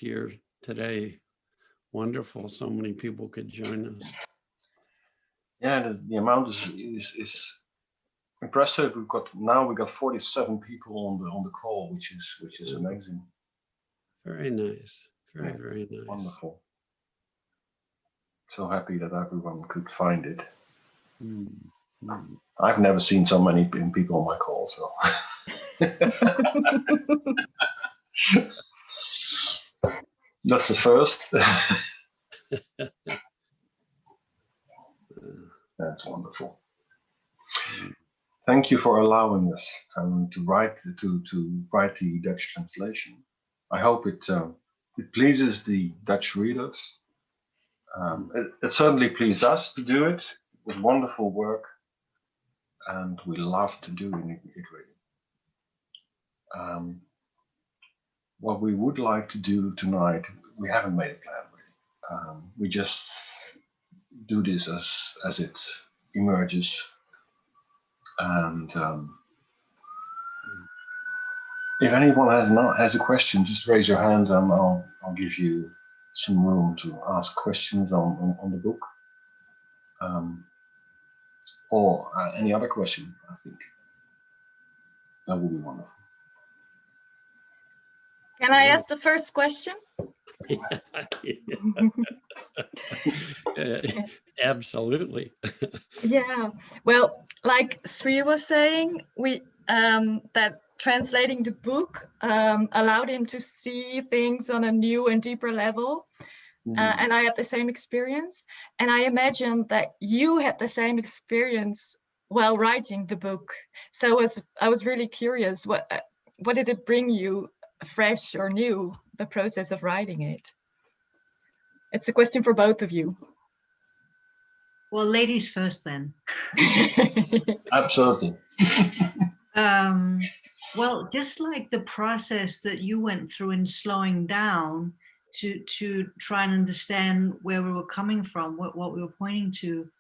here today. Wonderful, so many people could join us. Yeah, the amount is impressive. We got 47 people on the call, which is amazing. Very nice. Very nice. Wonderful. So happy that everyone could find it. I've never seen so many people on my call, so. That's the first. That's wonderful. Thank you for allowing us to write the Dutch translation. I hope it pleases the Dutch readers. It certainly pleased us to do it. It was wonderful work, and we love to do it really. What we would like to do tonight, we haven't made a plan really. We just do this as it emerges, and if anyone has a question, just raise your hand and I'll give you some room to ask questions on the book, or any other question. I think that would be wonderful. Can I ask the first question? Absolutely. Yeah. Well, like Sri was saying, we that translating the book allowed him to see things on a new and deeper level. And I had the same experience. And I imagine that you had the same experience while writing the book. So I was really curious, what did it bring you fresh or new, the process of writing it? It's a question for both of you. Well, ladies first then. Absolutely. Well, just like the process that you went through in slowing down to try and understand where we were coming from, what we were pointing to,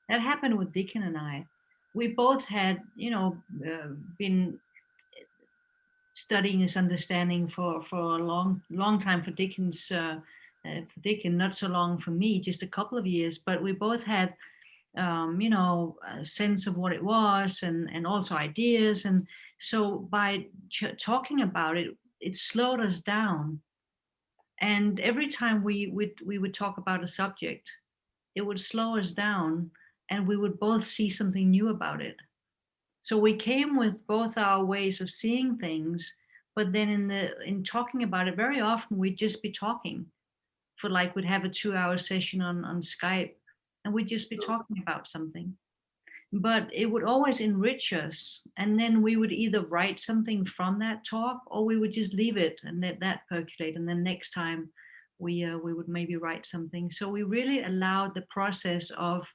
that happened with Dicken and I. We both had, been studying this understanding for a long time for Dicken, not so long for me, just a couple of years, but we both had a sense of what it was and also ideas. And so by talking about it, it slowed us down. And every time we would talk about a subject, it would slow us down and we would both see something new about it. So we came with both our ways of seeing things, but then in talking about it, very often we'd just be talking for we'd have a 2-hour session on Skype and we'd just be talking about something. But it would always enrich us. And then we would either write something from that talk or we would just leave it and let that percolate. And then next time we would maybe write something. So we really allowed the process of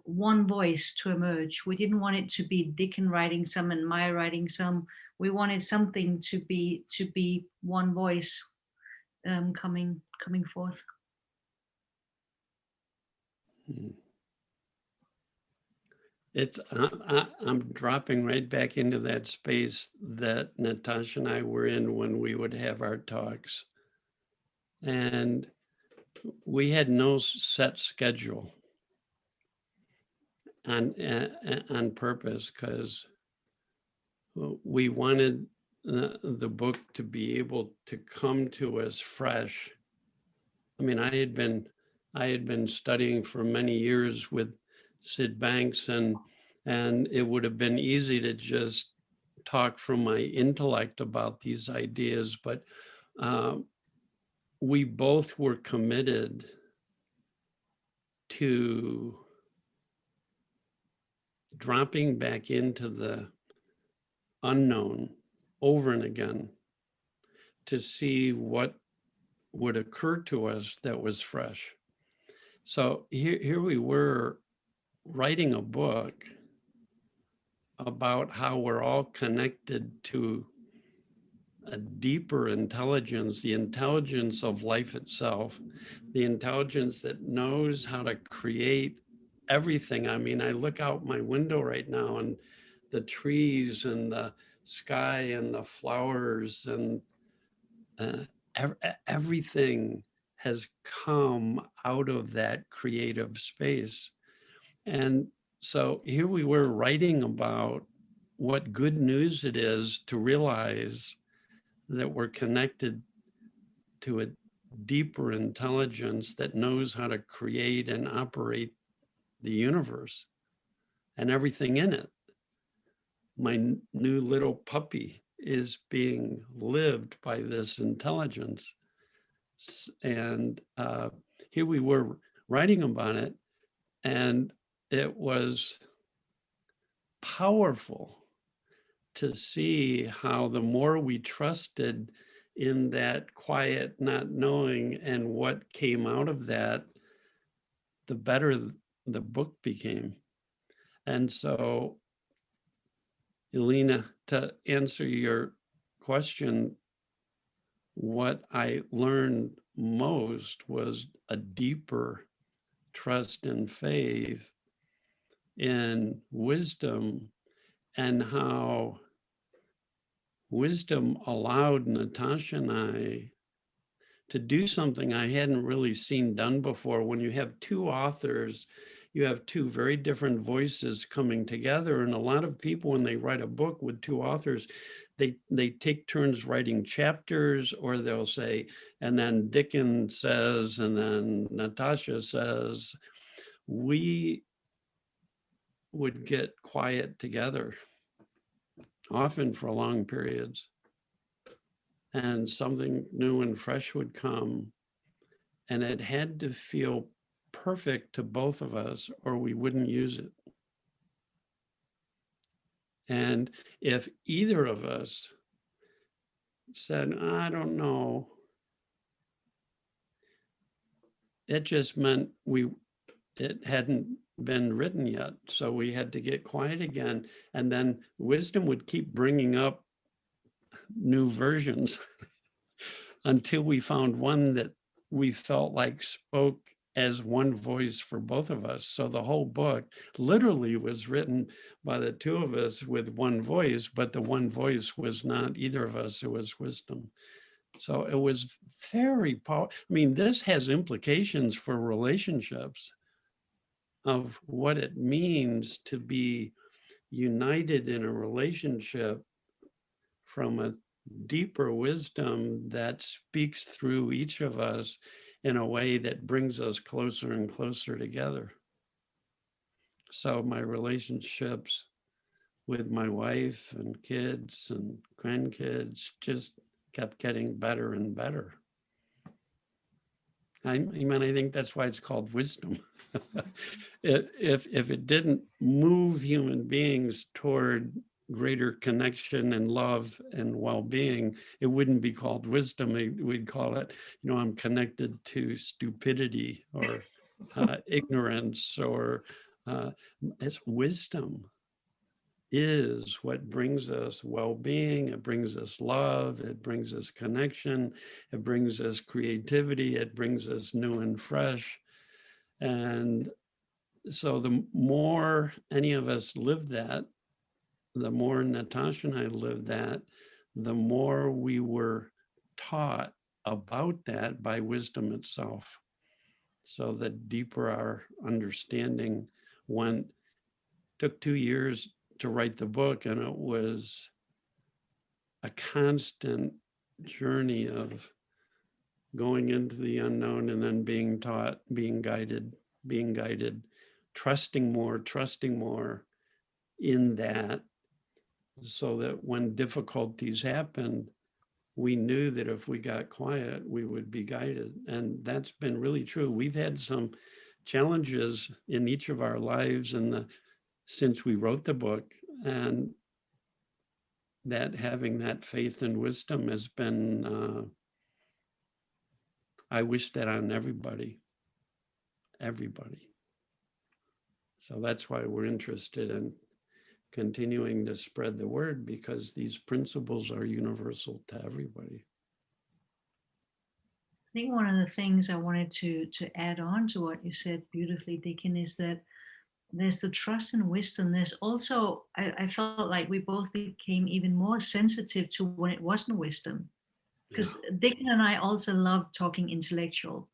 one voice to emerge. We didn't want it to be Dicken writing some and my writing some. We wanted something to be one voice coming forth. I'm dropping right back into that space that Natasha and I were in when we would have our talks. And we had no set schedule on purpose, because we wanted the book to be able to come to us fresh. I mean, I had been studying for many years with Sid Banks, and it would have been easy to just talk from my intellect about these ideas, but we both were committed to dropping back into the unknown over and again to see what would occur to us that was fresh. So here we were writing a book about how we're all connected to a deeper intelligence, the intelligence of life itself, the intelligence that knows how to create everything. I mean, I look out my window right now and the trees and the sky and the flowers and everything has come out of that creative space. And so here we were writing about what good news it is to realize that we're connected to a deeper intelligence that knows how to create and operate the universe and everything in it. My new little puppy is being lived by this intelligence. And here we were writing about it, and it was powerful to see how the more we trusted in that quiet not knowing and what came out of that, the better the book became. And so, Elena, to answer your question, what I learned most was a deeper trust and faith in wisdom, and how wisdom allowed Natasha and I to do something I hadn't really seen done before. When you have two authors, you have two very different voices coming together. And a lot of people, when they write a book with two authors, they take turns writing chapters, or they'll say, and then Dicken says, and then Natasha says. We would get quiet together, often for long periods, and something new and fresh would come, and it had to feel perfect to both of us or we wouldn't use it. And if either of us said, I don't know, it just meant it hadn't been written yet. So we had to get quiet again. And then wisdom would keep bringing up new versions until we found one that we felt like spoke as one voice for both of us. So the whole book literally was written by the two of us with one voice, but the one voice was not either of us, it was wisdom. So it was very powerful. I mean, this has implications for relationships, of what it means to be united in a relationship from a deeper wisdom that speaks through each of us in a way that brings us closer and closer together. So my relationships with my wife and kids and grandkids just kept getting better and better. I mean, I think that's why it's called wisdom. If it didn't move human beings toward greater connection and love and well-being, it wouldn't be called wisdom. We'd call it, I'm connected to stupidity or ignorance, or it's wisdom is what brings us well-being. It brings us love. It brings us connection. It brings us creativity. It brings us new and fresh. And so the more any of us live that, the more Natasha and I lived that, the more we were taught about that by wisdom itself. So the deeper our understanding went. Took 2 years to write the book, and it was a constant journey of going into the unknown and then being taught, being guided, trusting more in that, so that when difficulties happened, we knew that if we got quiet, we would be guided. And that's been really true. We've had some challenges in each of our lives since we wrote the book, and that having that faith and wisdom has been, I wish that on everybody. So that's why we're interested in continuing to spread the word, because these principles are universal to everybody. I think one of the things I wanted to add on to what you said beautifully, Dicken, is that there's the trust and wisdom. There's also, I felt like we both became even more sensitive to when it wasn't wisdom. because Dicken and I also love talking intellectual.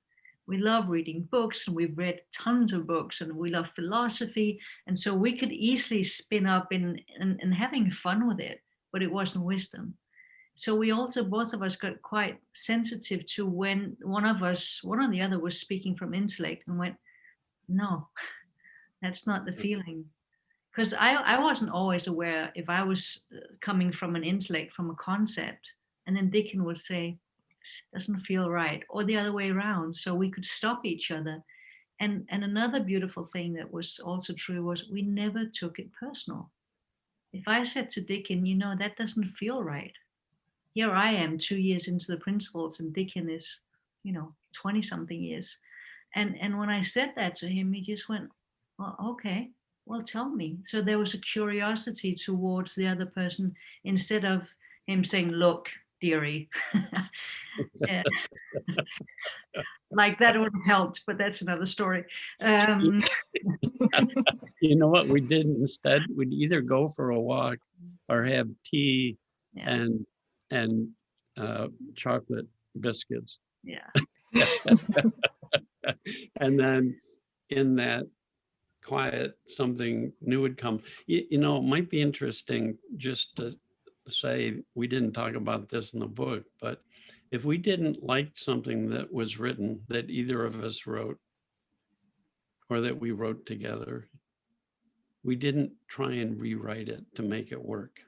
We love reading books, and we've read tons of books, and we love philosophy. And so we could easily spin up in having fun with it, but it wasn't wisdom. So we also, both of us, got quite sensitive to when one or the other was speaking from intellect and went, no, that's not the feeling. Because I wasn't always aware if I was coming from an intellect, from a concept, and then Dicken would say, doesn't feel right, or the other way around. So we could stop each other. And another beautiful thing that was also true was we never took it personal. If I said to Dicken, you know, that doesn't feel right. Here I am 2 years into the principles, and Dicken is, 20 something years. And when I said that to him, he just went, well, okay, well, tell me. So there was a curiosity towards the other person, instead of him saying, look, dearie. Like that would have helped, but that's another story. You know what we did instead? We'd either go for a walk or have tea and chocolate biscuits. Yeah. And then in that quiet, something new would come. It might be interesting just to say, we didn't talk about this in the book, but if we didn't like something that was written, that either of us wrote or that we wrote together, we didn't try and rewrite it to make it work.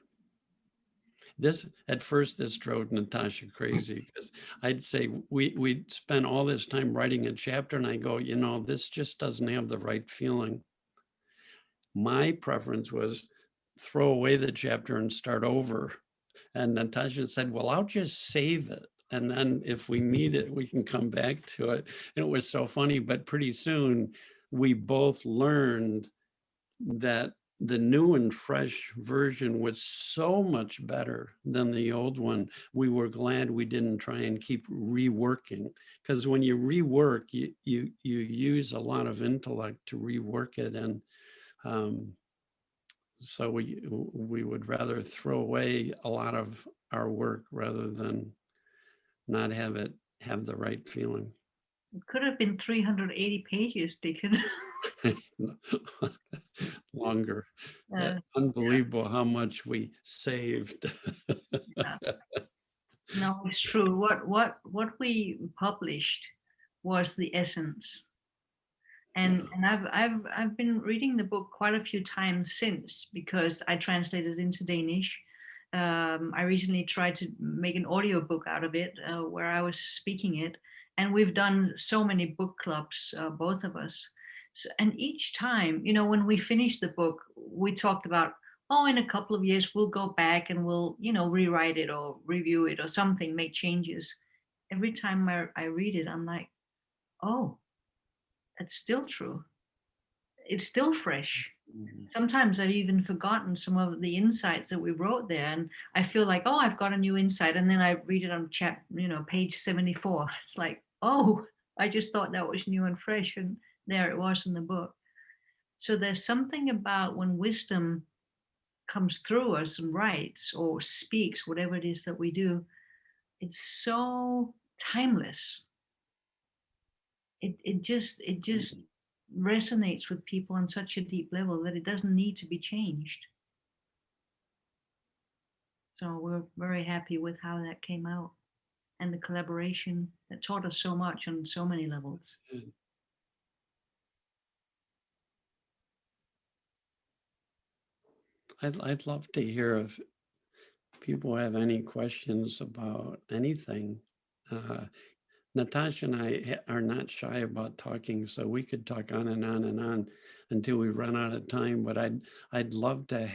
At first this drove Natasha crazy, because I'd say we'd spend all this time writing a chapter, and I go, this just doesn't have the right feeling. My preference was throw away the chapter and start over. And Natasha said, well, I'll just save it. And then if we need it, we can come back to it. And it was so funny, but pretty soon we both learned that the new and fresh version was so much better than the old one. We were glad we didn't try and keep reworking, because when you rework, you use a lot of intellect to rework it. And so we would rather throw away a lot of our work rather than not have it have the right feeling. It could have been 380 pages, Dicken. Longer. Unbelievable how much we saved. No, it's true. What we published was the essence. And I've been reading the book quite a few times since, because I translated into Danish. I recently tried to make an audio book out of it, where I was speaking it. And we've done so many book clubs, both of us. So, and each time, when we finished the book, we talked about, in a couple of years, we'll go back and we'll, rewrite it or review it or something, make changes. Every time I read it, I'm like, oh, it's still true. It's still fresh. Sometimes I've even forgotten some of the insights that we wrote there, and I feel like, I've got a new insight, and then I read it on page 74. It's like, I just thought that was new and fresh, and there it was in the book. So there's something about when wisdom comes through us and writes or speaks, whatever it is that we do, it's so timeless. It just resonates with people on such a deep level that it doesn't need to be changed. So we're very happy with how that came out, and the collaboration that taught us so much on so many levels. I'd love to hear if people have any questions about anything. Natasha and I are not shy about talking, so we could talk on and on and on until we run out of time. But I'd love to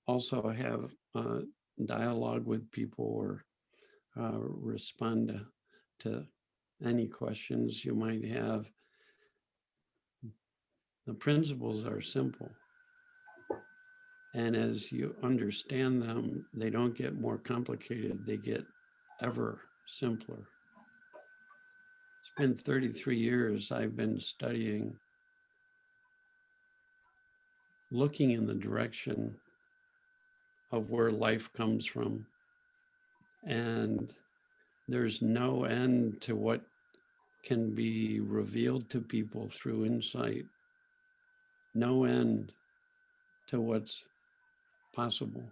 also have dialogue with people, or respond to any questions you might have. The principles are simple, and as you understand them, they don't get more complicated, they get ever simpler. It's been 33 years I've been studying, looking in the direction of where life comes from. And there's no end to what can be revealed to people through insight. No end to what's possible.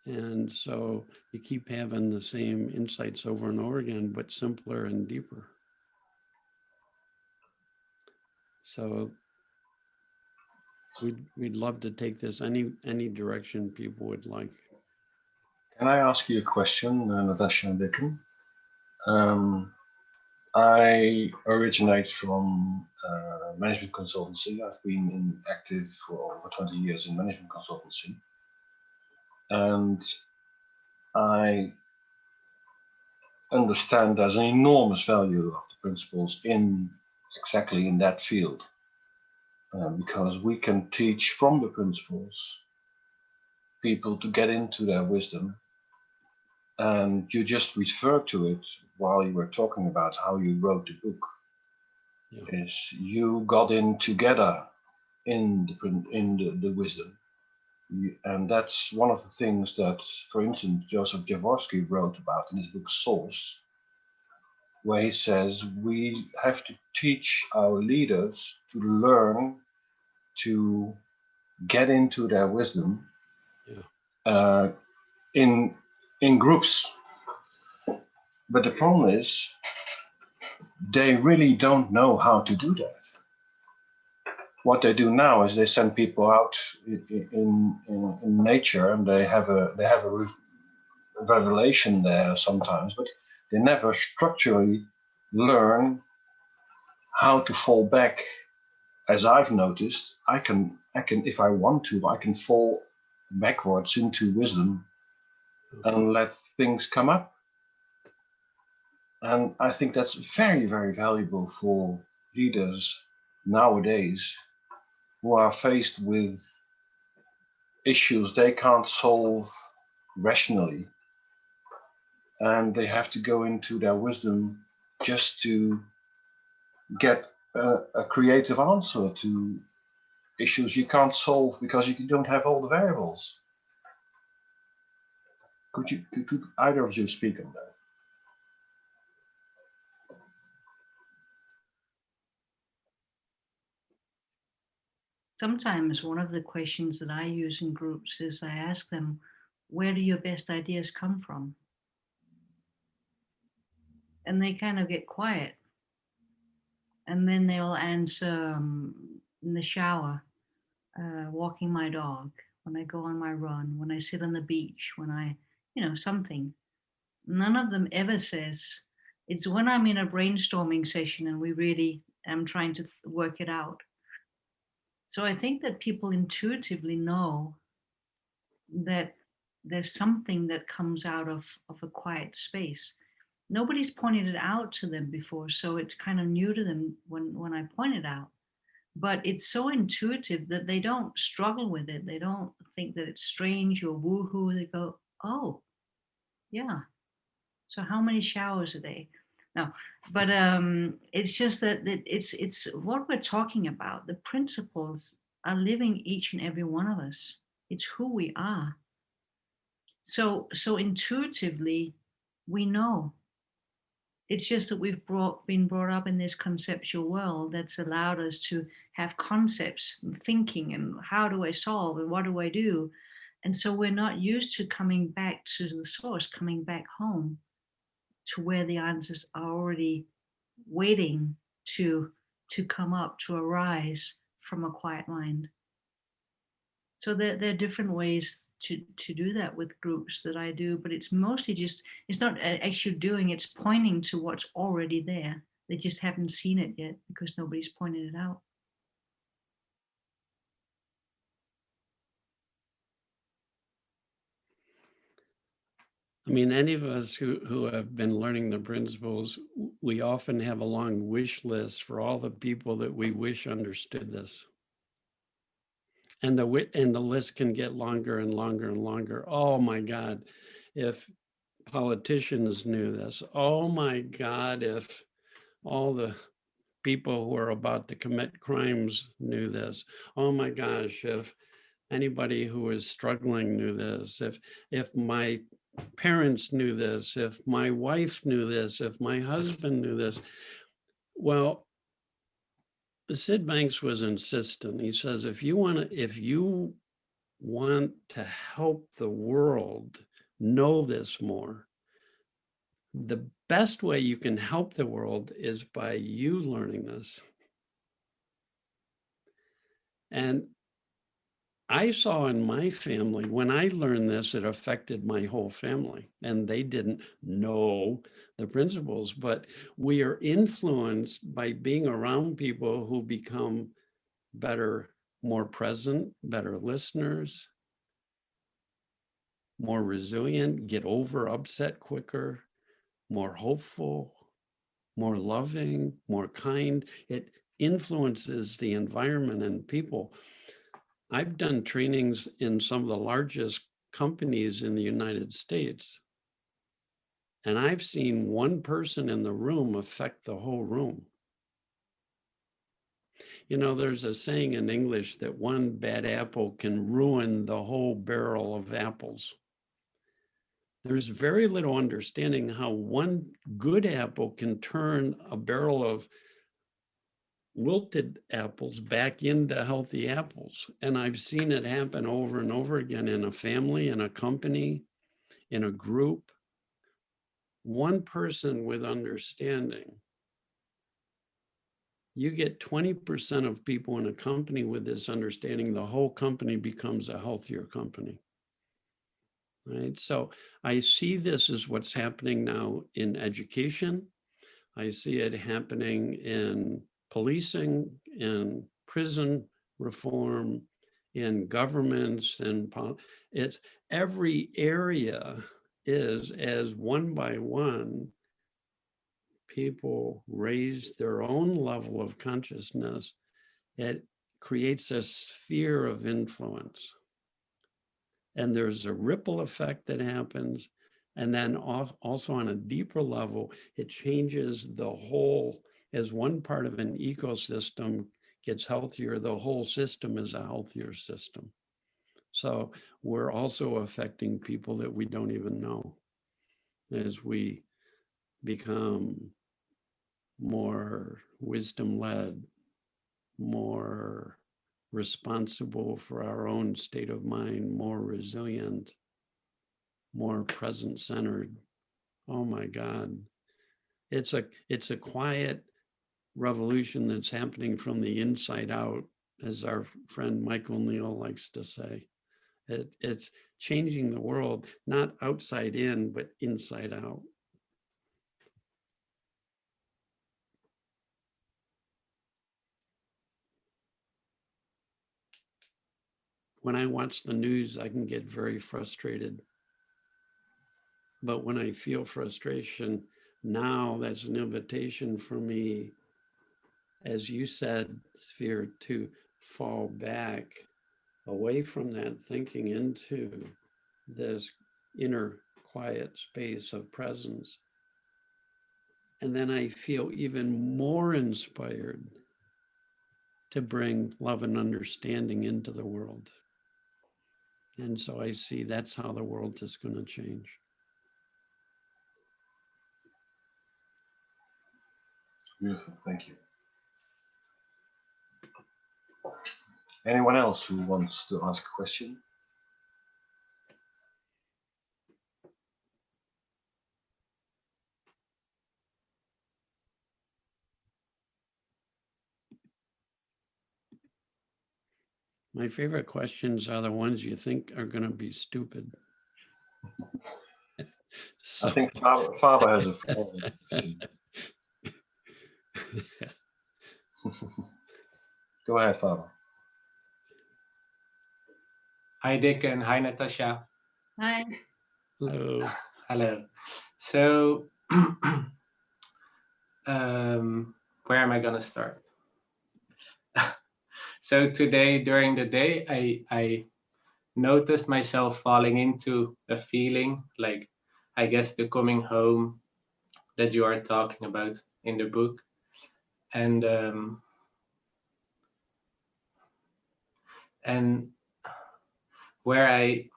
And so you keep having the same insights over and over again, but simpler and deeper. So we'd love to take this any direction people would like. Can I ask you a question, Natasha and Dicken? I originate from management consultancy. I've been active for over 20 years in management consultancy. And I understand there's an enormous value of the principles exactly in that field. Because we can teach from the principles people to get into their wisdom. And you just referred to it while you were talking about how you wrote the book. Yeah. Is you got in together in the wisdom. And that's one of the things that, for instance, Joseph Jaworski wrote about in his book Source, where he says we have to teach our leaders to learn to get into their wisdom. Yeah. In groups. But the problem is they really don't know how to do that. What they do now is they send people out in nature, and they have a revelation there sometimes, but they never structurally learn how to fall back. As I've noticed, I can if I want to, I can fall backwards into wisdom and let things come up. And I think that's very, very valuable for leaders nowadays who are faced with issues they can't solve rationally. And they have to go into their wisdom just to get a creative answer to issues you can't solve because you don't have all the variables. Could either of you speak on that? Sometimes one of the questions that I use in groups is I ask them, where do your best ideas come from? And they kind of get quiet. And then they'll answer in the shower, walking my dog, when I go on my run, when I sit on the beach, when I, something. None of them ever says, it's when I'm in a brainstorming session and we really am trying to work it out. So I think that people intuitively know that there's something that comes out of a quiet space. Nobody's pointed it out to them before, so it's kind of new to them when I point it out. But it's so intuitive that they don't struggle with it. They don't think that it's strange or woohoo. They go, oh, yeah. So how many showers a day? No, but it's just that it's what we're talking about. The principles are living each and every one of us. It's who we are. So intuitively, we know. It's just that we've been brought up in this conceptual world that's allowed us to have concepts and thinking and how do I solve and what do I do? And so we're not used to coming back to the source, coming back home to where the answers are already waiting to come up, to arise from a quiet mind. So there are different ways to do that with groups that I do, but it's mostly just, it's not actually doing, it's pointing to what's already there. They just haven't seen it yet because nobody's pointed it out. I mean, any of us who have been learning the principles, we often have a long wish list for all the people that we wish understood this. And the list can get longer and longer and longer. Oh my God, if politicians knew this. Oh my God, if all the people who are about to commit crimes knew this. Oh my gosh, if anybody who is struggling knew this. If my parents knew this, if my wife knew this, if my husband knew this. Well, Sid Banks was insistent. He says, if you want to help the world know this more, the best way you can help the world is by you learning this. And I saw in my family, when I learned this, it affected my whole family, and they didn't know the principles, but we are influenced by being around people who become better, more present, better listeners, more resilient, get over upset quicker, more hopeful, more loving, more kind. It influences the environment and people. I've done trainings in some of the largest companies in the United States, and I've seen one person in the room affect the whole room. You know, there's a saying in English that one bad apple can ruin the whole barrel of apples. There's very little understanding how one good apple can turn a barrel of wilted apples back into healthy apples. And I've seen it happen over and over again in a family, in a company, in a group. One person with understanding. You get 20% of people in a company with this understanding, the whole company becomes a healthier company. Right? So I see this as what's happening now in education. I see it happening in policing, in prison reform, in governments, and it's every area is, as one by one people raise their own level of consciousness, it creates a sphere of influence. And there's a ripple effect that happens. And then also on a deeper level, it changes the whole, as one part of an ecosystem gets healthier, the whole system is a healthier system. So we're also affecting people that we don't even know as we become more wisdom-led, more responsible for our own state of mind, more resilient, more present-centered. Oh my God. It's a quiet revolution that's happening from the inside out, as our friend Michael Neal likes to say. It's changing the world, not outside in, but inside out. When I watch the news, I can get very frustrated. But when I feel frustration, now that's an invitation for me, as you said, Sphere, to fall back away from that thinking into this inner quiet space of presence. And then I feel even more inspired to bring love and understanding into the world. And so I see that's how the world is going to change. Beautiful, thank you. Anyone else who wants to ask a question? My favorite questions are the ones you think are going to be stupid. I think Faber has a question. Go ahead, Faber. Hi, Dicken. Hi, Natasha. Hi. Hello. Hello. So, where am I going to start? So today, during the day, I noticed myself falling into a feeling like, I guess, the coming home that you are talking about in the book. And where I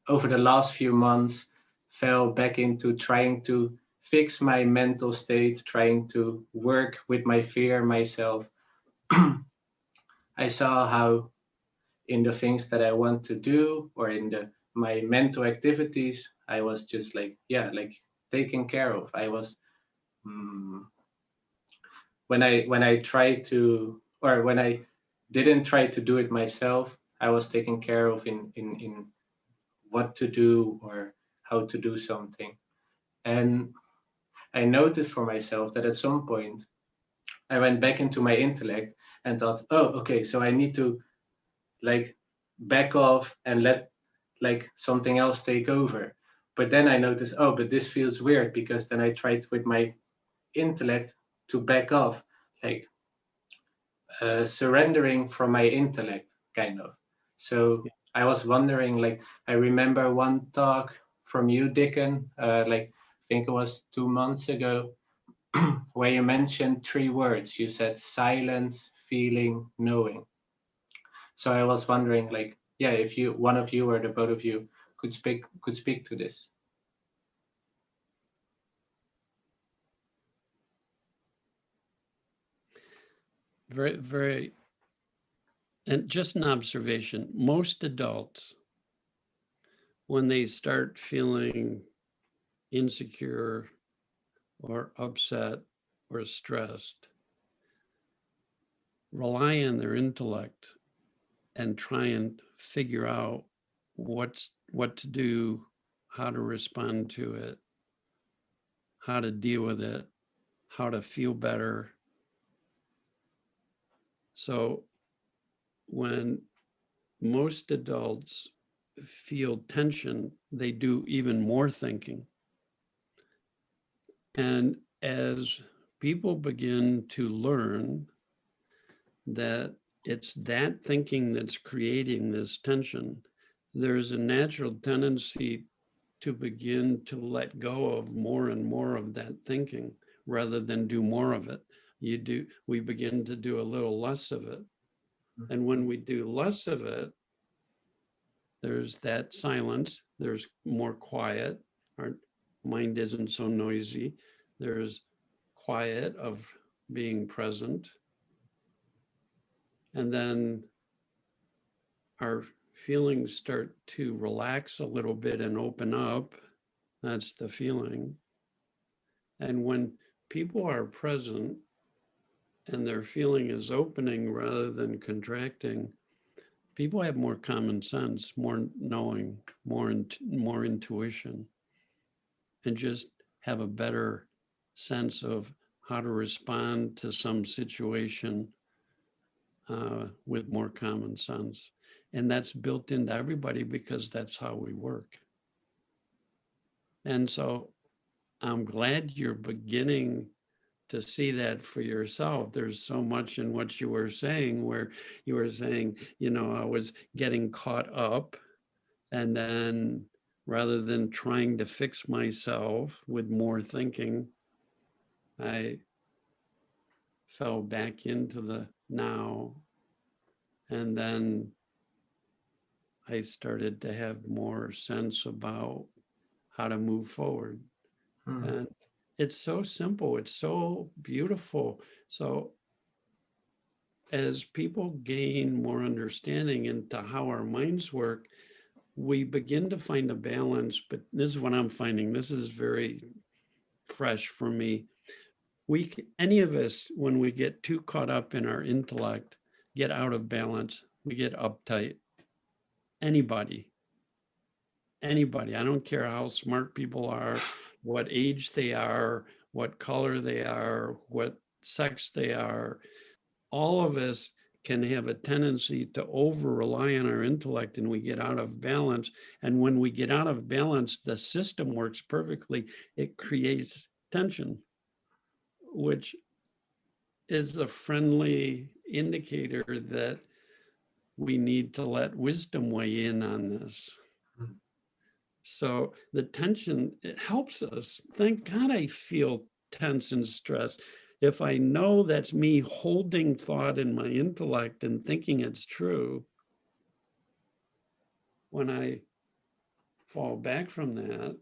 over the last few months fell back into trying to fix my mental state, trying to work with my fear myself. I saw how in the things that I want to do or in my mental activities, I was just like, yeah, like taken care of. I was when I tried to, or when I didn't try to do it myself, I was taken care of in what to do or how to do something. And I noticed for myself that at some point I went back into my intellect and thought, oh, okay, so I need to like back off and let like something else take over. But then I noticed, oh, but this feels weird, because then I tried with my intellect to back off, like surrendering from my intellect, kind of. So I was wondering, like, I remember one talk from you, Dicken, like I think it was 2 months ago, where you mentioned 3 words. You said silence, feeling, knowing. So I was wondering, like, yeah, if you, one of you or the both of you, could speak to this. Very, very, and just an observation, most adults, when they start feeling insecure or upset or stressed, rely on their intellect and try and figure out what to do, how to respond to it, how to deal with it, how to feel better. So when most adults feel tension, they do even more thinking. And as people begin to learn that it's that thinking that's creating this tension, there's a natural tendency to begin to let go of more and more of that thinking rather than do more of it. We begin to do a little less of it. And when we do less of it, there's that silence, there's more quiet, our mind isn't so noisy, there's quiet of being present. And then our feelings start to relax a little bit and open up. That's the feeling. And when people are present and their feeling is opening rather than contracting, people have more common sense, more knowing, more intuition, and just have a better sense of how to respond to some situation with more common sense. And that's built into everybody because that's how we work. And so I'm glad you're beginning to see that for yourself. There's so much in what you were saying where you were saying, I was getting caught up, and then rather than trying to fix myself with more thinking, I fell back into the now. And then I started to have more sense about how to move forward. And it's so simple. It's so beautiful. So as people gain more understanding into how our minds work, we begin to find a balance. But this is what I'm finding. This is very fresh for me. Any of us, when we get too caught up in our intellect, get out of balance. We get uptight. Anybody. I don't care how smart people are, what age they are, what color they are, what sex they are. All of us can have a tendency to over rely on our intellect, and we get out of balance. And when we get out of balance, the system works perfectly. It creates tension, which is a friendly indicator that we need to let wisdom weigh in on this. So the tension, it helps us. Thank God I feel tense and stressed. If I know that's me holding thought in my intellect and thinking it's true, when I fall back from that,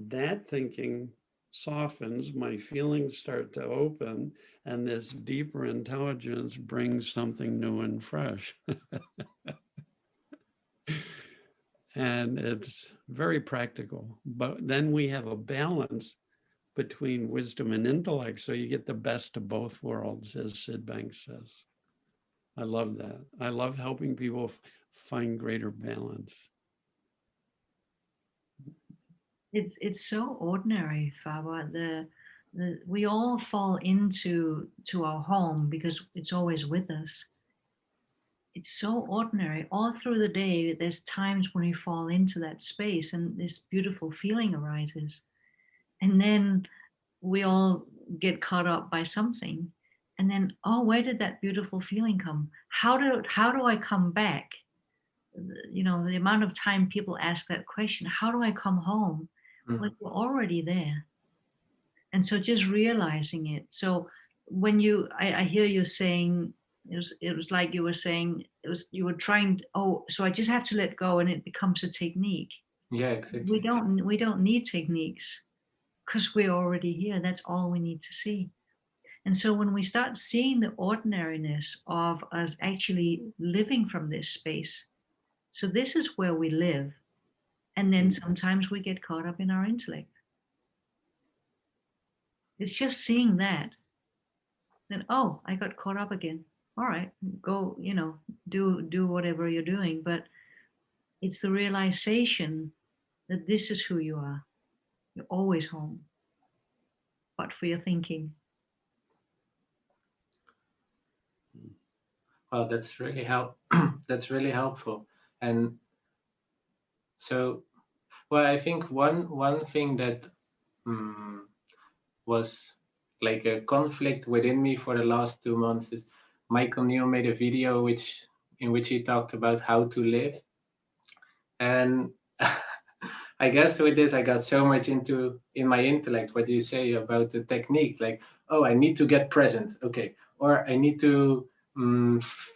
that thinking softens, my feelings start to open, and this deeper intelligence brings something new and fresh. And it's very practical. But then we have a balance between wisdom and intellect, so you get the best of both worlds, as Sid Banks says. I love that. I love helping people find greater balance. It's so ordinary, Faber. We all fall into our home because it's always with us. It's so ordinary. All through the day, there's times when we fall into that space and this beautiful feeling arises. And then we all get caught up by something. And then, oh, where did that beautiful feeling come? How do I come back? You know, the amount of time people ask that question, how do I come home? Like, we're already there. And so just realizing it. So when I hear you saying, it was like you were saying, you were trying, oh, so I just have to let go and it becomes a technique. Yeah, exactly. We don't need techniques because we're already here. That's all we need to see. And so when we start seeing the ordinariness of us actually living from this space, so this is where we live. And then sometimes we get caught up in our intellect. It's just seeing that. Then, oh, I got caught up again. All right, go, you know, do whatever you're doing. But it's the realization that this is who you are. You're always home, but for your thinking. Well, that's really that's really helpful. And so, well, I think one thing that was like a conflict within me for the last 2 months is Michael Neal made a video in which he talked about how to live. And I guess with this, I got so much in my intellect, what you say about the technique, like, oh, I need to get present. Okay. Or I need to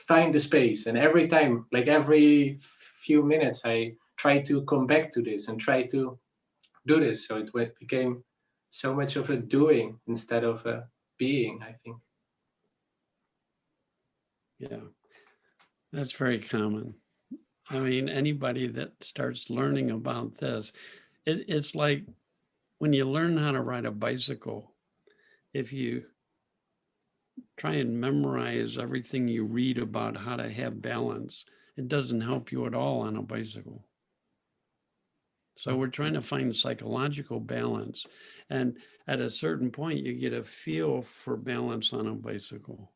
find the space. And every time, like every few minutes, I try to come back to this and try to do this. So it became so much of a doing instead of a being, I think. Yeah, that's very common. I mean, anybody that starts learning about this, it's like when you learn how to ride a bicycle, if you try and memorize everything you read about how to have balance, it doesn't help you at all on a bicycle. So we're trying to find psychological balance. And at a certain point, you get a feel for balance on a bicycle.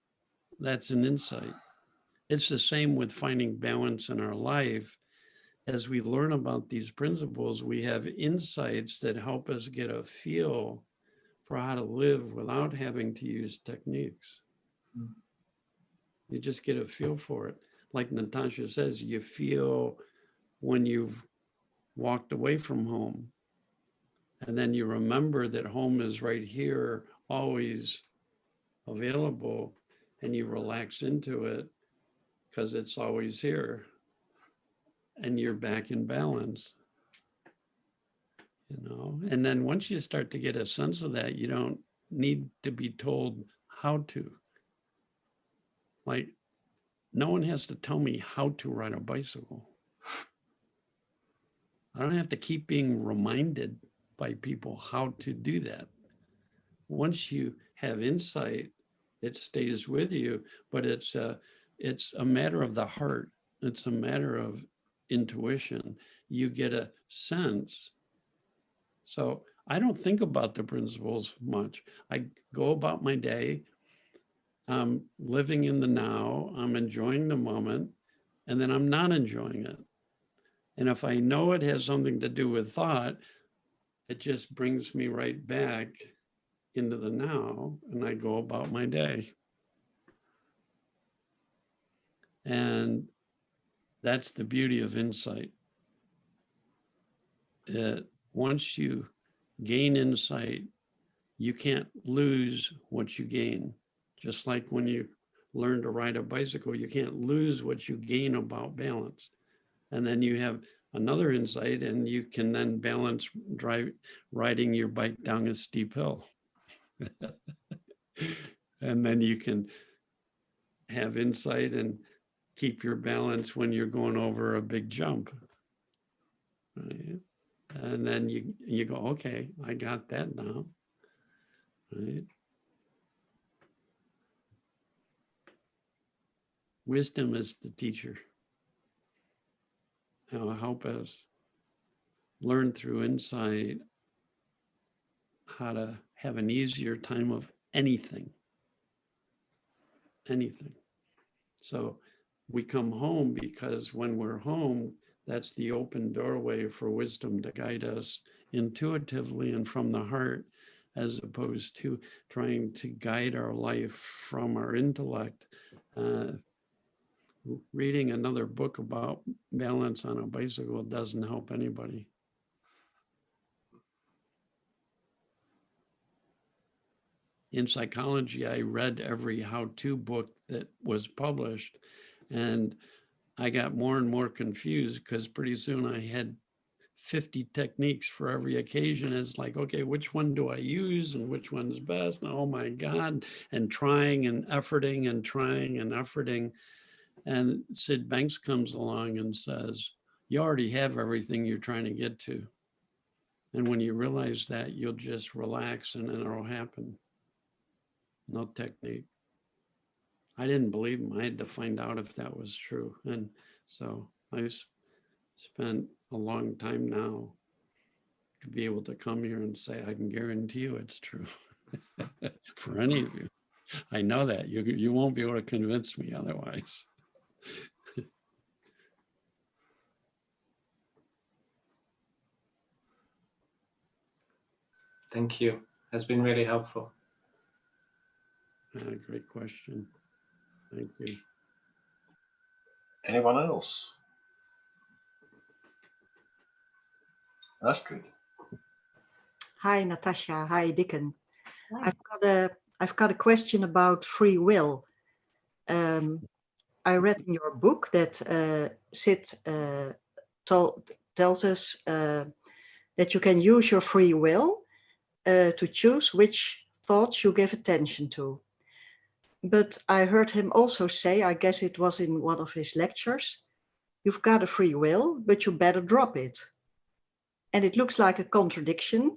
That's an insight. It's the same with finding balance in our life. As we learn about these principles, we have insights that help us get a feel for how to live without having to use techniques. You just get a feel for it. Like Natasha says, you feel when you've walked away from home. And then you remember that home is right here, always available, and you relax into it because it's always here. And you're back in balance. You know, and then once you start to get a sense of that, you don't need to be told how to. Like, no one has to tell me how to ride a bicycle. I don't have to keep being reminded by people how to do that. Once you have insight, it stays with you, but it's a matter of the heart. It's a matter of intuition. You get a sense. So I don't think about the principles much. I go about my day. I'm living in the now. I'm enjoying the moment, and then I'm not enjoying it. And if I know it has something to do with thought, it just brings me right back into the now, and I go about my day. And that's the beauty of insight. Once you gain insight, you can't lose what you gain. Just like when you learn to ride a bicycle, you can't lose what you gain about balance. And then you have another insight, and you can then balance riding your bike down a steep hill. And then you can have insight and keep your balance when you're going over a big jump. Right? And then you go, okay, I got that now. Right? Wisdom is the teacher. It'll help us learn through insight how to have an easier time of anything. Anything. So we come home because when we're home, that's the open doorway for wisdom to guide us intuitively and from the heart, as opposed to trying to guide our life from our intellect. Reading another book about balance on a bicycle doesn't help anybody. In psychology, I read every how-to book that was published, and I got more and more confused because pretty soon I had 50 techniques for every occasion. It's like, okay, which one do I use and which one's best? And oh my God, and trying and efforting and trying and efforting. And Sid Banks comes along and says, you already have everything you're trying to get to. And when you realize that, you'll just relax and then it'll happen. No technique. I didn't believe him. I had to find out if that was true. And so I spent a long time now to be able to come here and say, I can guarantee you it's true for any of you. I know that you won't be able to convince me otherwise. Thank you. That's been really helpful. Great question. Thank you. Anyone else? Astrid. Hi, Natasha. Hi, Dicken. Hi. I've got a question about free will. I read in your book that Sid tells us that you can use your free will to choose which thoughts you give attention to. But I heard him also say, I guess it was in one of his lectures, you've got a free will, but you better drop it. And it looks like a contradiction.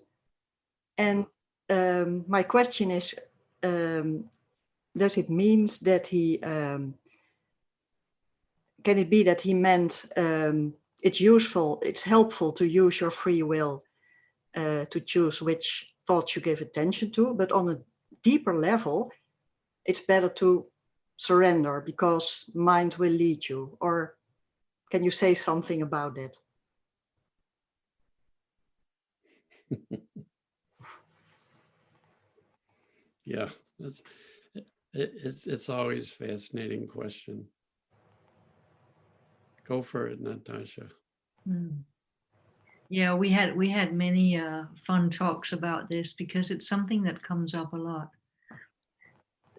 And my question is, does it mean that he, can it be that he meant it's helpful to use your free will to choose which thoughts you give attention to, but on a deeper level, it's better to surrender because mind will lead you? Or can you say something about that? Yeah, it's always a fascinating question. Go for it, Natasha. Yeah, we had many fun talks about this because it's something that comes up a lot.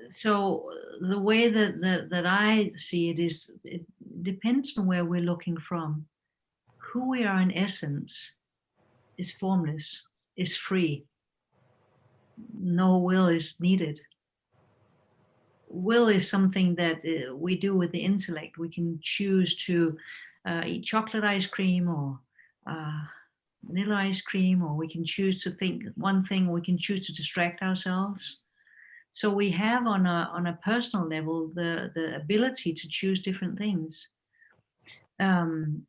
So the way that I see it is, it depends on where we're looking from. Who we are in essence is formless, is free. No will is needed. Will is something that we do with the intellect. We can choose to eat chocolate ice cream or vanilla ice cream, or we can choose to think one thing, or we can choose to distract ourselves. So we have on a personal level the ability to choose different things.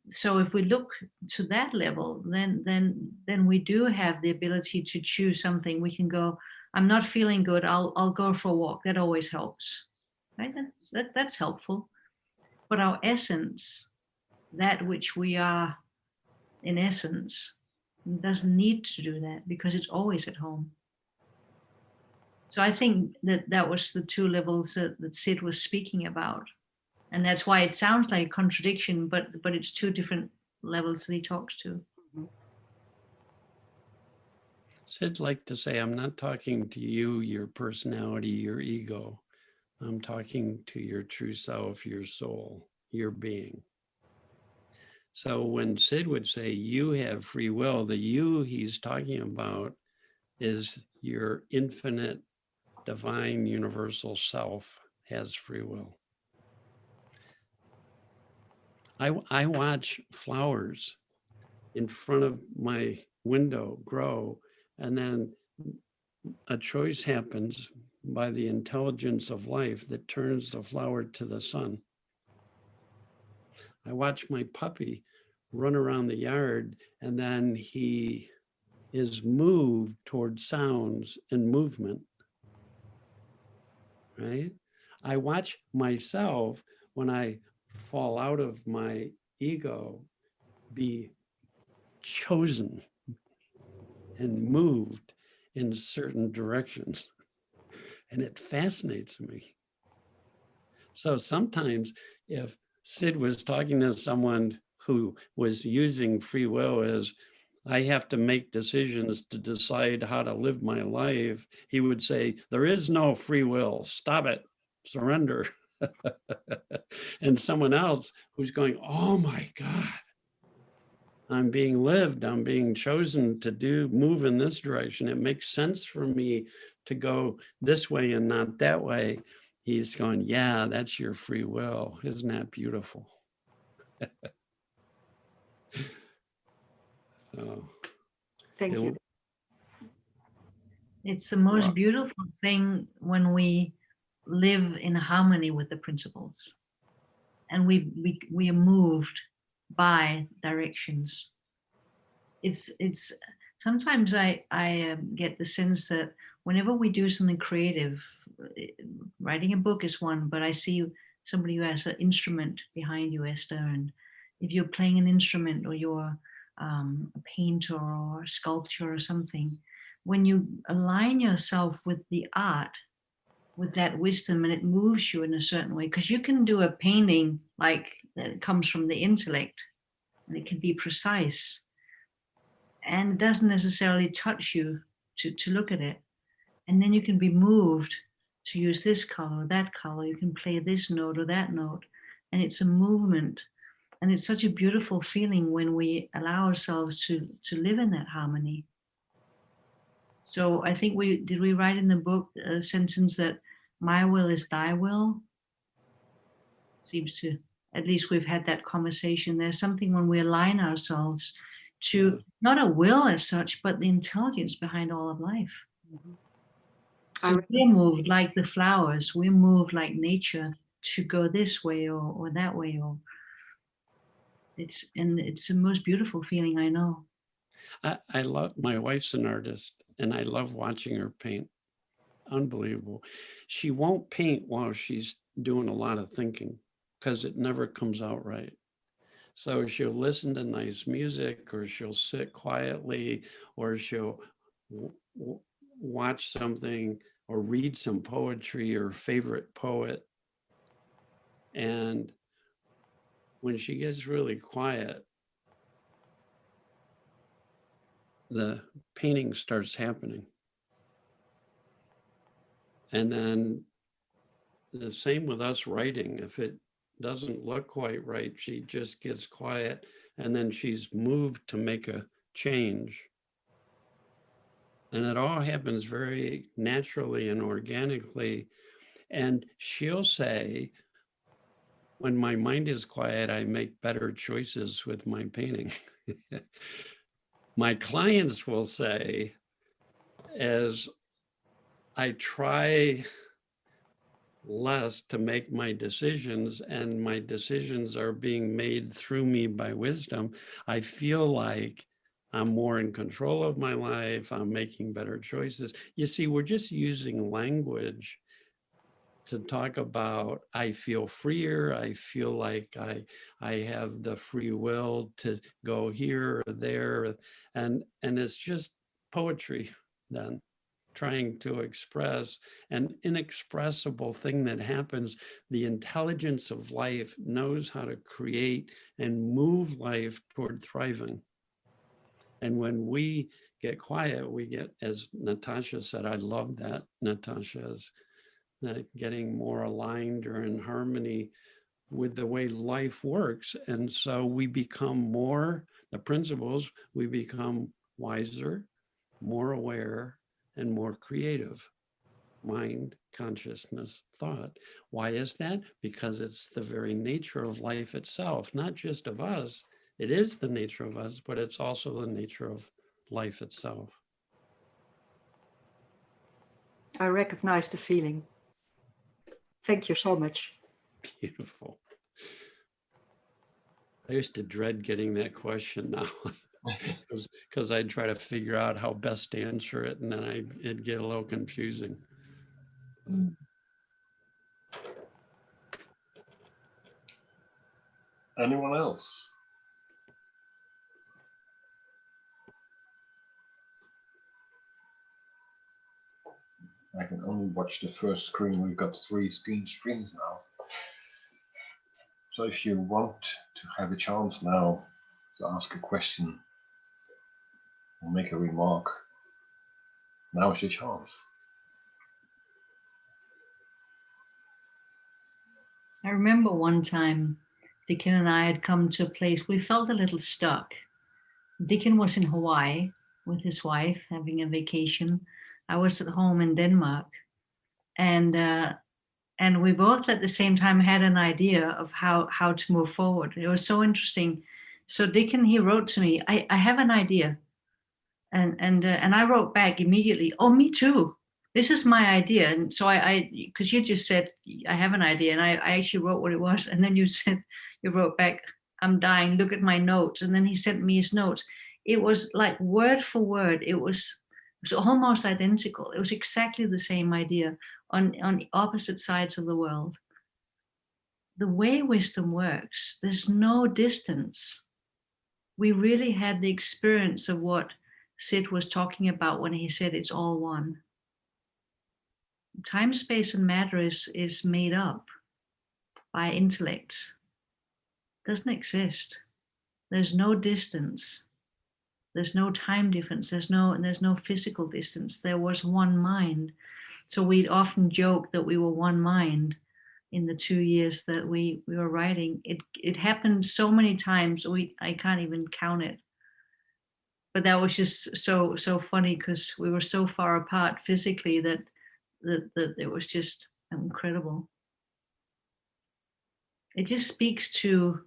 So if we look to that level, then we do have the ability to choose something. We can go, I'm not feeling good, I'll go for a walk. That always helps, right? That's helpful. But our essence, that which we are in essence, doesn't need to do that because it's always at home. So I think that was the two levels that Sid was speaking about. And that's why it sounds like a contradiction, but it's two different levels that he talks to. Sid'd like to say, I'm not talking to you, your personality, your ego. I'm talking to your true self, your soul, your being. So when Sid would say, you have free will, the you he's talking about is your infinite, divine, universal self has free will. I watch flowers in front of my window grow, and then a choice happens by the intelligence of life that turns the flower to the sun. I watch my puppy run around the yard, and then he is moved towards sounds and movement, right? I watch myself when I fall out of my ego be chosen and moved in certain directions. And it fascinates me. So sometimes if Sid was talking to someone who was using free will as, I have to make decisions to decide how to live my life, he would say, there is no free will, stop it, surrender. And someone else who's going, oh my God, I'm being lived, I'm being chosen to move in this direction. It makes sense for me to go this way and not that way. He's going, yeah, that's your free will. Isn't that beautiful? So, Thank you. It's the most Wow. beautiful thing when we live in harmony with the principles, and we are moved by directions. It's sometimes I get the sense that whenever we do something creative, writing a book is one, but I see somebody who has an instrument behind you, Esther, and if you're playing an instrument or you're a painter or a sculpture or something, when you align yourself with the art, with that wisdom, and it moves you in a certain way, because you can do a painting like that comes from the intellect and it can be precise and it doesn't necessarily touch you to look at it, and then you can be moved to use this color or that color, you can play this note or that note, and it's a movement. And it's such a beautiful feeling when we allow ourselves to live in that harmony. So I think we write in the book a sentence that my will is thy will? Seems to, at least we've had that conversation. There's something when we align ourselves to not a will as such, but the intelligence behind all of life. So we're moved like the flowers, we're moved like nature to go this way or that way, or it's the most beautiful feeling I know. I love, my wife's an artist and I love watching her paint. Unbelievable. She won't paint while she's doing a lot of thinking because it never comes out right. So she'll listen to nice music, or she'll sit quietly, or she'll watch something or read some poetry or favorite poet. And when she gets really quiet, the painting starts happening. And then the same with us writing. If it doesn't look quite right, she just gets quiet and then she's moved to make a change. And it all happens very naturally and organically. And she'll say, when my mind is quiet, I make better choices with my painting. My clients will say, as I try less to make my decisions and my decisions are being made through me by wisdom, I feel like I'm more in control of my life. I'm making better choices. You see, we're just using language to talk about, I feel freer. I feel like I have the free will to go here or there. And it's just poetry then, trying to express an inexpressible thing that happens. The intelligence of life knows how to create and move life toward thriving. And when we get quiet, we get, as Natasha said, I love that, Natasha, is that getting more aligned or in harmony with the way life works. And so we become more, the principles, we become wiser, more aware, and more creative. Mind, consciousness, thought. Why is that? Because it's the very nature of life itself, not just of us. It is the nature of us, but it's also the nature of life itself. I recognize the feeling. Thank you so much. Beautiful. I used to dread getting that question now because I'd try to figure out how best to answer it, and then it'd get a little confusing. Anyone else? I can only watch the first screen. We've got 3 screens now. So if you want to have a chance now to ask a question or make a remark, now is your chance. I remember one time Dicken and I had come to a place, we felt a little stuck. Dicken was in Hawaii with his wife having a vacation. I was at home in Denmark. And we both at the same time had an idea of how to move forward. It was so interesting. So Dicken, he wrote to me, I have an idea. And I wrote back immediately, oh, me too. This is my idea. And so because you just said, I have an idea. And I actually wrote what it was. And then you wrote back, I'm dying, look at my notes. And then he sent me his notes. It was like word for word. It was almost identical. It was exactly the same idea on opposite sides of the world. The way wisdom works, there's no distance. We really had the experience of what Sid was talking about when he said it's all one. Time, space, and matter is made up by intellect. It doesn't exist. There's no distance. There's no time difference. There's no physical distance. There was one mind. So we'd often joke that we were one mind in the 2 years that we were writing. It happened so many times, I can't even count it. But that was just so funny because we were so far apart physically that it was just incredible. It just speaks to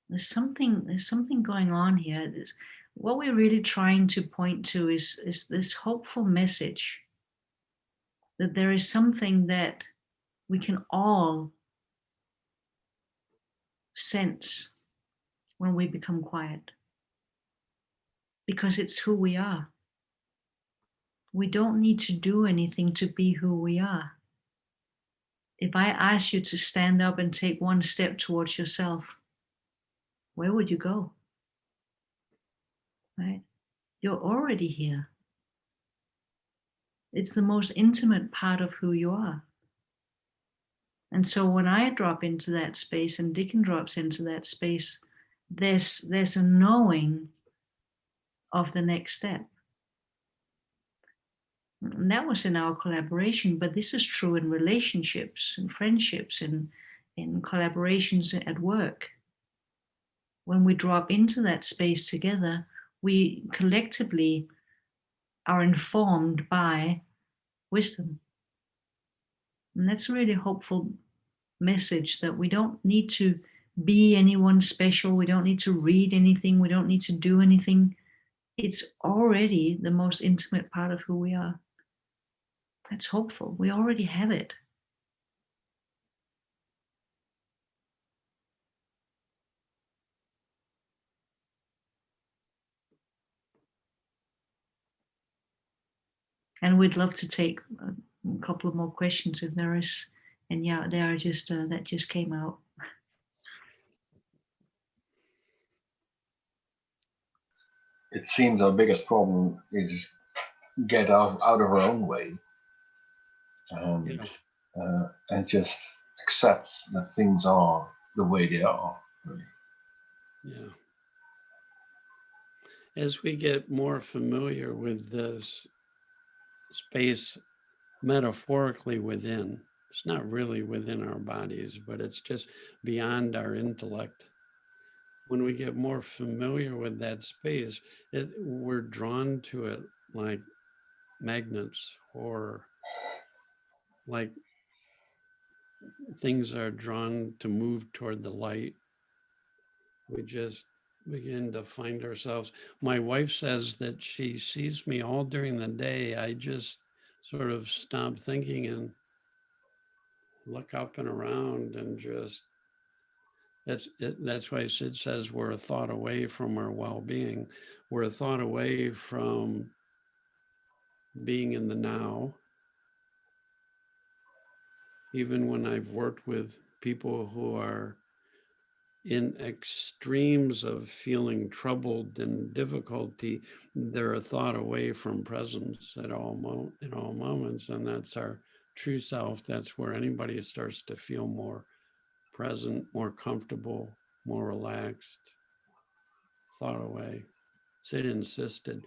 there's something going on here. What we're really trying to point to is this hopeful message that there is something that we can all sense when we become quiet, because it's who we are. We don't need to do anything to be who we are. If I ask you to stand up and take one step towards yourself, where would you go? Right? You're already here. It's the most intimate part of who you are. And so when I drop into that space and Dicken drops into that space, there's a knowing of the next step. And that was in our collaboration, but this is true in relationships and friendships and in collaborations at work. When we drop into that space together, we collectively are informed by wisdom. And that's a really hopeful message that we don't need to be anyone special. We don't need to read anything. We don't need to do anything. It's already the most intimate part of who we are. That's hopeful. We already have it. And we'd love to take a couple of more questions if there is. And yeah, they are just, that just came out. It seems our biggest problem is get out of our own way and just accept that things are the way they are. Really. Yeah. As we get more familiar with this space metaphorically within, It's not really within our bodies, but it's just beyond our intellect. When we get more familiar with that space, we're drawn to it like magnets, or like things are drawn to move toward the light. We just begin to find ourselves. My wife says that she sees me all during the day. I just sort of stop thinking and look up and around, and just, that's why Sid says we're a thought away from our well-being. We're a thought away from being in the now. Even when I've worked with people who are in extremes of feeling troubled and difficulty, they're a thought away from presence in all moments. And that's our true self. That's where anybody starts to feel more present, more comfortable, more relaxed, thought away. Sid insisted.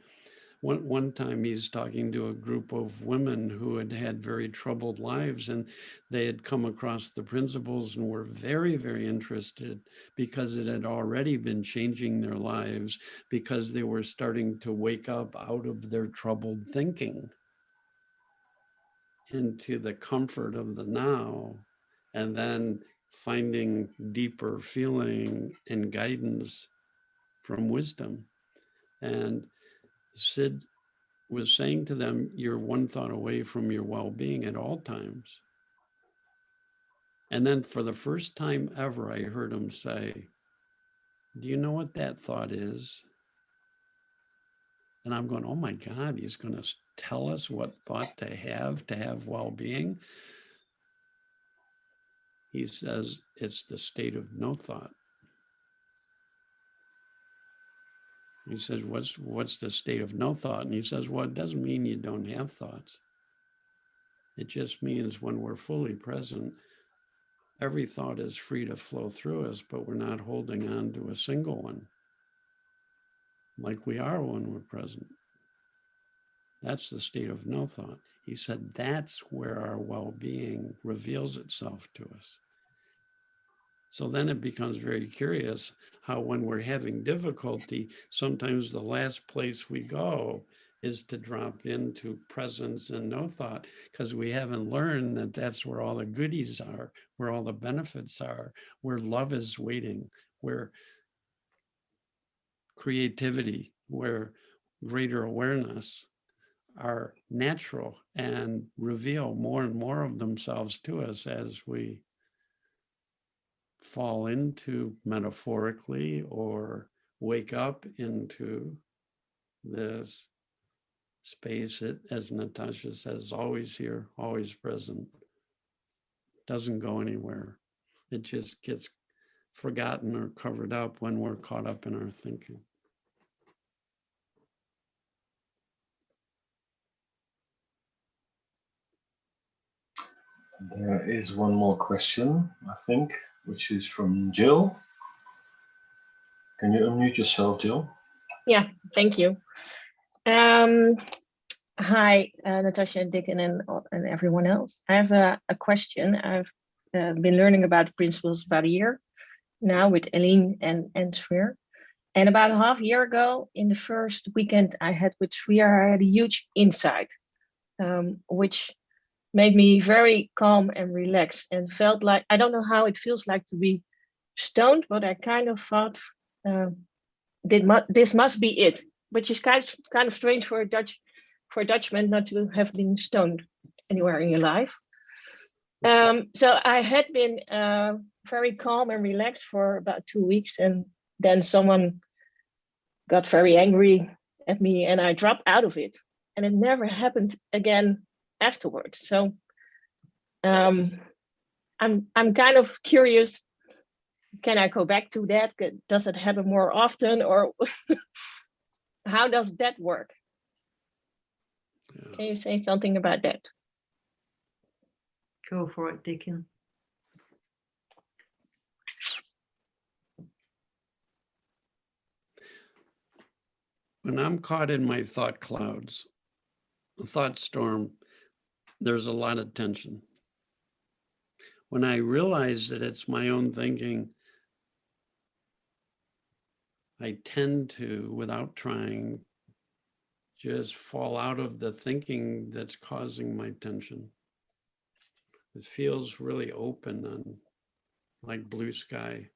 One time he's talking to a group of women who had had very troubled lives, and they had come across the principles and were very, very interested because it had already been changing their lives, because they were starting to wake up out of their troubled thinking into the comfort of the now, and then finding deeper feeling and guidance from wisdom. And Sid was saying to them, you're one thought away from your well-being at all times. And then for the first time ever, I heard him say, do you know what that thought is? And I'm going, oh my God, he's going to tell us what thought to have well-being. He says, it's the state of no thought. He says, what's the state of no thought? And he says, well, it doesn't mean you don't have thoughts. It just means when we're fully present, every thought is free to flow through us, but we're not holding on to a single one like we are when we're present. That's the state of no thought. He said, that's where our well-being reveals itself to us. So then it becomes very curious how when we're having difficulty, sometimes the last place we go is to drop into presence and no thought, because we haven't learned that that's where all the goodies are, where all the benefits are, where love is waiting, where creativity, where greater awareness are natural and reveal more and more of themselves to us as we fall into, metaphorically, or wake up into this space that, as Natasha says, always here, always present, doesn't go anywhere. It just gets forgotten or covered up when we're caught up in our thinking. There is one more question, I think, which is from Jill. Can you unmute yourself, Jill? Yeah, thank you. Hi, Natasha and Dicken and everyone else. I have a question. I've been learning about the principles about a year now with Eileen and Sweer. And about a half year ago, in the first weekend I had with Sweer, I had a huge insight, which made me very calm and relaxed, and felt like, I don't know how it feels like to be stoned, but I kind of thought this must be it, which is kind of strange for a Dutchman not to have been stoned anywhere in your life. So I had been very calm and relaxed for about 2 weeks, and then someone got very angry at me and I dropped out of it, and it never happened again afterwards. So I'm kind of curious, can I go back to that? Does it happen more often, or how does that work? Yeah. Can you say something about that? Go for it, Dicken. When I'm caught in my thought clouds, a thought storm, there's a lot of tension. when I realize that it's my own thinking, I tend to, without trying, just fall out of the thinking that's causing my tension. It feels really open and like blue sky.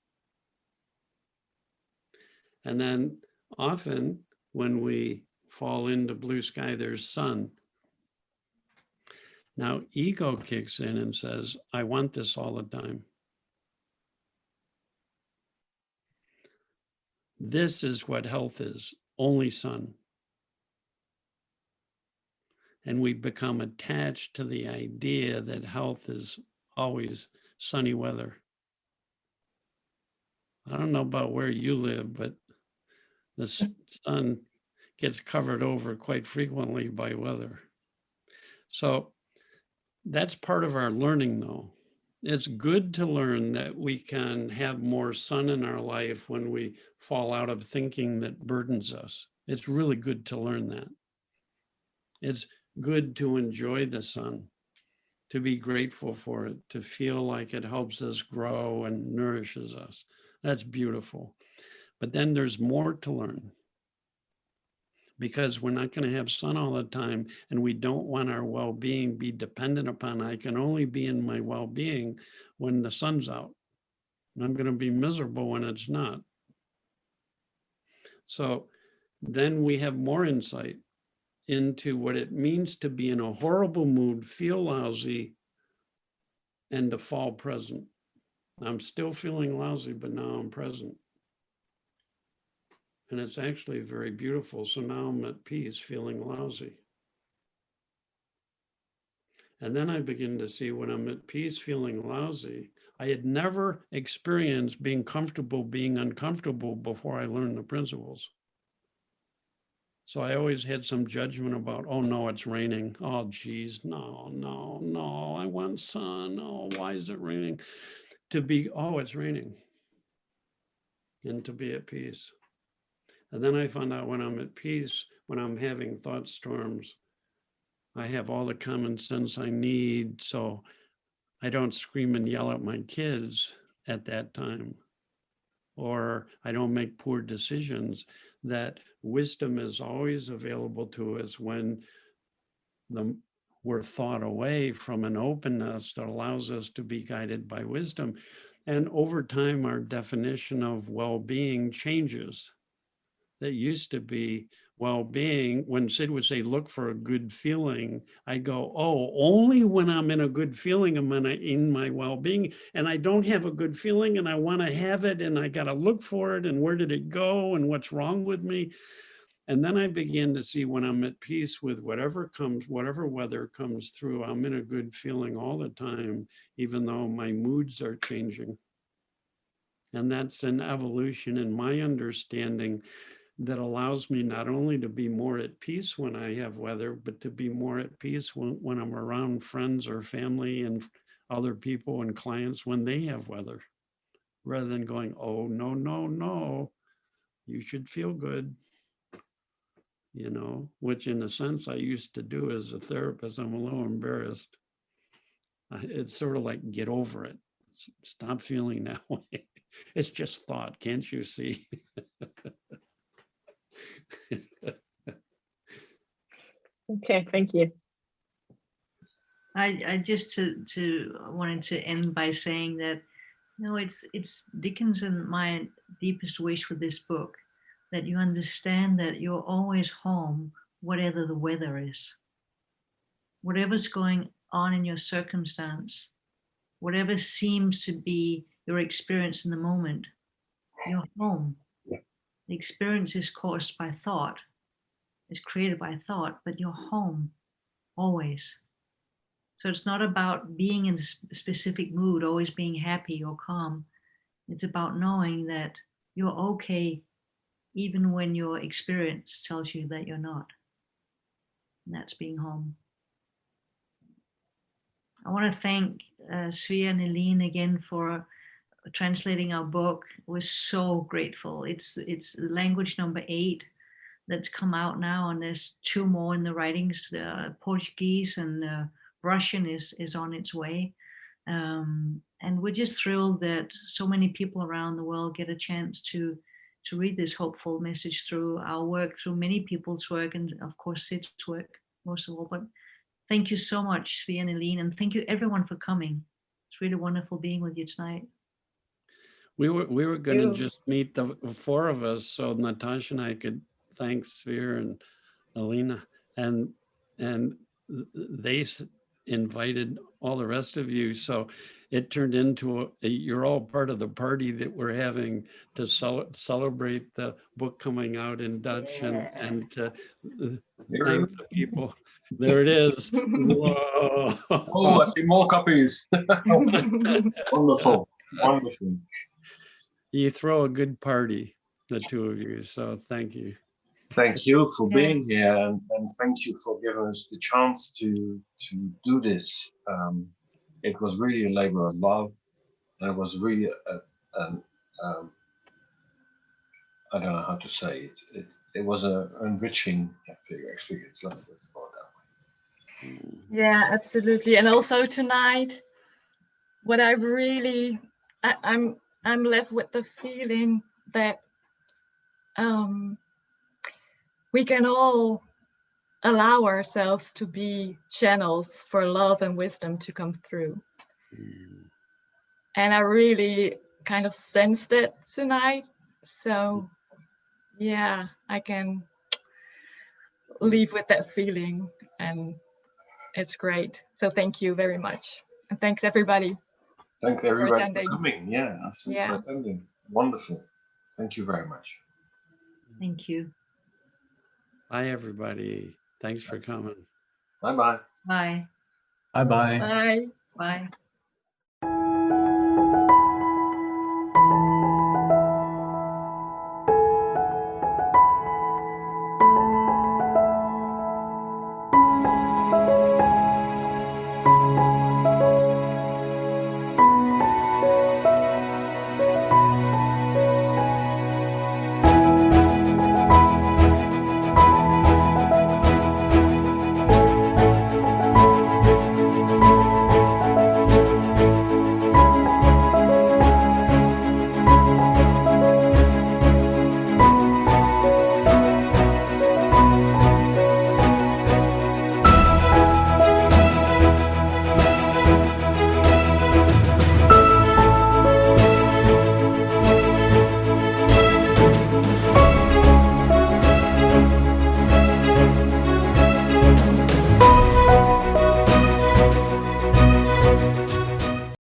And then often when we fall into blue sky, there's sun. Now ego kicks in and says, I want this all the time. This is what health is, only sun. And we become attached to the idea that health is always sunny weather. I don't know about where you live, but the sun gets covered over quite frequently by weather. So that's part of our learning, though. It's good to learn that we can have more sun in our life when we fall out of thinking that burdens us. It's really good to learn that. It's good to enjoy the sun, to be grateful for it, to feel like it helps us grow and nourishes us. That's beautiful. But then there's more to learn, because we're not going to have sun all the time, and we don't want our well-being be dependent upon, I can only be in my well-being when the sun's out. I'm going to be miserable when it's not. So then we have more insight into what it means to be in a horrible mood, feel lousy, and to fall present. I'm still feeling lousy, but now I'm present. And it's actually very beautiful. So now I'm at peace, feeling lousy. And then I begin to see when I'm at peace, feeling lousy, I had never experienced being comfortable, being uncomfortable before I learned the principles. So I always had some judgment about, oh no, it's raining. Oh geez, no, I want sun. Oh, why is it raining? To be, oh, it's raining. And to be at peace. And then I found out when I'm at peace, when I'm having thought storms, I have all the common sense I need, so I don't scream and yell at my kids at that time, or I don't make poor decisions. That wisdom is always available to us when we're thought away from an openness that allows us to be guided by wisdom. And over time, our definition of well-being changes. That used to be well-being. When Sid would say, look for a good feeling, I go, oh, only when I'm in a good feeling am I in my well-being, and I don't have a good feeling and I want to have it and I got to look for it, and where did it go and what's wrong with me? And then I began to see when I'm at peace with whatever comes, whatever weather comes through, I'm in a good feeling all the time, even though my moods are changing. And that's an evolution in my understanding that allows me not only to be more at peace when I have weather, but to be more at peace when I'm around friends or family and other people and clients when they have weather, rather than going, oh, no, you should feel good, you know, which in a sense I used to do as a therapist. I'm a little embarrassed. It's sort of like, get over it. Stop feeling that way. It's just thought, can't you see? Okay, thank you. I just wanted to end by saying that, you know, it's Dickens and my deepest wish with this book, that you understand that you're always home, whatever the weather is, whatever's going on in your circumstance, whatever seems to be your experience in the moment, you're home. The experience is caused by thought, is created by thought, but you're home always. So it's not about being in a specific mood, always being happy or calm. It's about knowing that you're okay even when your experience tells you that you're not. And that's being home. I want to thank Svea and Eileen again for translating our book. We're so grateful. It's language number 8 that's come out now, and there's 2 more in the writings. Portuguese and Russian is on its way. And we're just thrilled that so many people around the world get a chance to read this hopeful message through our work, through many people's work, and of course Sid's work most of all. But thank you so much, Svea and Eileen, and thank you everyone for coming. It's really wonderful being with you tonight. We were going to you. just meet the four of us so Natasha and I could thank Svea and Alina, and they invited all the rest of you. So it turned into you're all part of the party that we're having to celebrate the book coming out in Dutch, and to thank the people. There it is. Whoa. Oh, I see more copies. Wonderful, wonderful. You throw a good party, the two of you. So thank you. Thank you for Yeah. being here, and thank you for giving us the chance to do this. It was really a labor of love, and it was really I don't know how to say it. It was an enriching experience. Let's call it that way. Yeah, absolutely. And also tonight, what I really, I'm left with the feeling that we can all allow ourselves to be channels for love and wisdom to come through. And I really kind of sensed it tonight. So yeah, I can leave with that feeling, and it's great. So thank you very much. And thanks everybody. Thanks everybody for attending. coming. Yeah, absolutely. Yeah. For attending. Wonderful. Thank you very much. Thank you. Bye, everybody. Thanks for coming. Bye-bye. Bye. Bye-bye. Bye. Bye.